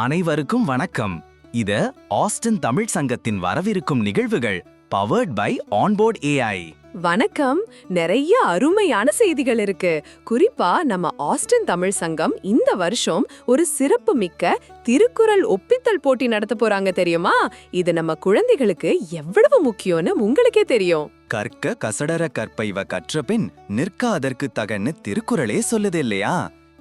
அனைவருக்கும் வணக்கம். இது ஆஸ்டன் தமிழ் சங்கத்தின் வரவிருக்கும் நிகழ்வுகள் பவர்ட் பை ஆன்போர்ட் AI. வணக்கம். நிறைய அருமையான செய்திகள் இருக்கு. குறிப்பா நம்ம ஆஸ்டன் தமிழ் சங்கம் இந்த வருஷம் ஒரு சிறப்பு மிக்க திருக்குறள் ஒப்பித்தல் போட்டி நடத்த போறாங்க தெரியுமா? இது நம்ம குழந்தைகளுக்கு எவ்வளவு முக்கியம்னு உங்களுக்கே தெரியும். கற்க கசடர கற்பைவ கற்றபின் நிற்க அதற்கு தகன்னு திருக்குறளே சொல்லுது இல்லையா?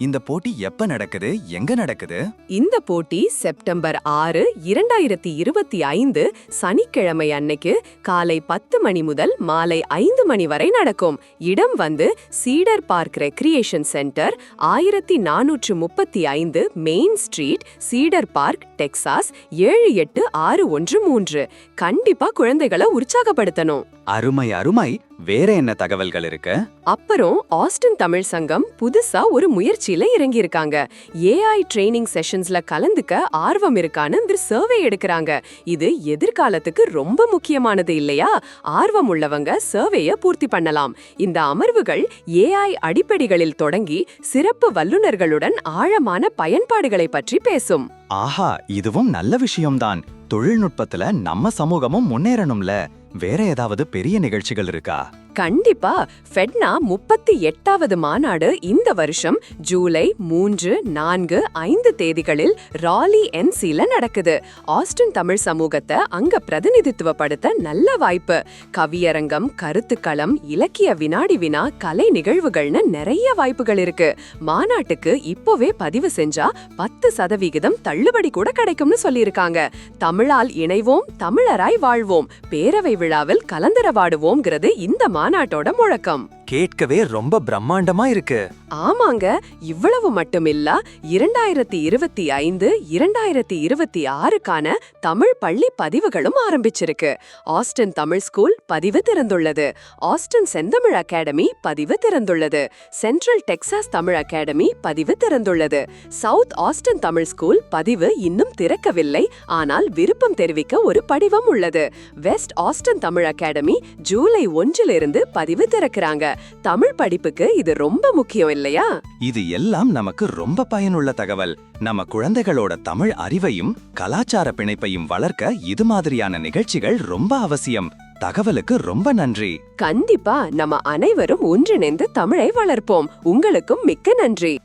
இந்த போட்டி எப்ப நடக்குது, எங்க நடக்குது? இந்த போட்டி செப்டம்பர் 6, 2025 சனிக்கிழமை அன்னைக்கு காலை 10 மணி முதல் மாலை 5 மணி வரை நடக்கும். இடம் வந்து சீடர் park recreation centre, 1435 main street, சீடர் பார்க், டெக்சாஸ் 78613. கண்டிப்பா குழந்தைகளை உற்சாகப்படுத்தணும். அருமை அருமை. வேற என்ன தகவல்கள் இருக்கு? அப்புறம் ஆஸ்டன் தமிழ் சங்கம் புதுசா ஒரு முயற்சியில இறங்கி இருக்காங்க. AI ட்ரெய்னிங் செஷன்ஸ்ல கலந்துக்க ஆர்வம் இருக்கான்னு இந்த சர்வே எடுக்கறாங்க. இது எதிர்காலத்துக்கு ரொம்ப முக்கியமானது இல்லையா? ஆர்வம் உள்ளவங்க சர்வேய பூர்த்தி பண்ணலாம். இந்த அமர்வுகள் AI அடிப்படைகளில் தொடங்கி சிறப்பு வல்லுநர்களுடன் ஆழமான பயன்பாடுகளை பற்றி பேசும். ஆஹா, இதுவும் நல்ல விஷயம்தான். தொழில்நுட்பத்துல நம்ம சமூகமும் முன்னேறணும்ல. வேற ஏதாவது பெரிய நிகழ்ச்சிகள் இருக்கா? கண்டிப்பா. ஃபெட்னா 38வது மாநாடு இந்த வருஷம் ஜூலை 3, 4, 5 தேதிகளில் ராலி NCல நடக்குது. ஆஸ்டன் தமிழ் சமூகத்தை அங்க பிரதிநிதித்துவப்படுத்த நல்ல வாய்ப்பு. கவியரங்கம், கருத்துக்களம், இலக்கிய வினாடி வினா, கலை நிகழ்வுகள்னு நிறைய வாய்ப்புகள் இருக்கு. மாநாட்டுக்கு இப்போவே பதிவு செஞ்சா 10% தள்ளுபடி கூட கிடைக்கும்னு சொல்லியிருக்காங்க. தமிழால் இணைவோம், தமிழராய் வாழ்வோம், பேரவை விழாவில் கலந்துரவாடுவோம்ங்கிறது இந்த மாநாட்டோட முழக்கம். கேட்கவே ரொம்ப பிரம்மாண்டமா இருக்கு. ஆமாங்க. இவ்வளவு மட்டுமில்ல, 2025, 2026க்கான தமிழ் பள்ளி பதிவுகளும் ஆரம்பிச்சிருக்கு. ஆஸ்டன் தமிழ் ஸ்கூல் பதிவு திறந்துள்ளது. ஆஸ்டன் செந்தமிழ் அகாடமி பதிவு திறந்துள்ளது. சென்ட்ரல் டெக்சாஸ் தமிழ் அகாடமி பதிவு திறந்துள்ளது. சவுத் ஆஸ்டன் தமிழ் ஸ்கூல் பதிவு இன்னும் திறக்கவில்லை, ஆனால் விருப்பம் தெரிவிக்க ஒரு படிவம் உள்ளது. West Austin Tamil academy July 1லிருந்து பதிவு திறக்கிறாங்க. தமிழ் படிப்புக்கு இது ரொம்ப முக்கியம் இல்லையா? இது எல்லாம் நமக்கு ரொம்ப பயனுள்ள தகவல். நம்ம குழந்தைகளோட தமிழ் அறிவையும் கலாச்சார பிணைப்பையும் வளர்க்க இது மாதிரியான நிகழ்ச்சிகள் ரொம்ப அவசியம். தகவலுக்கு ரொம்ப நன்றி. கண்டிப்பா. நம்ம அனைவரும் ஒன்றிணைந்து தமிழை வளர்ப்போம். உங்களுக்கும் மிக்க நன்றி.